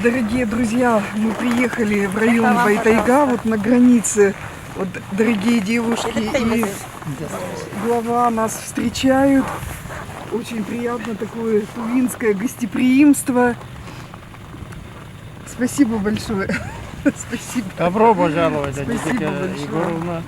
Дорогие друзья, мы приехали в район Байтайга, вот на границе. Вот дорогие девушки и глава нас встречают. Очень приятно такое тувинское гостеприимство. Спасибо большое. Спасибо. Добро пожаловать, Спасибо большое. Егоровна.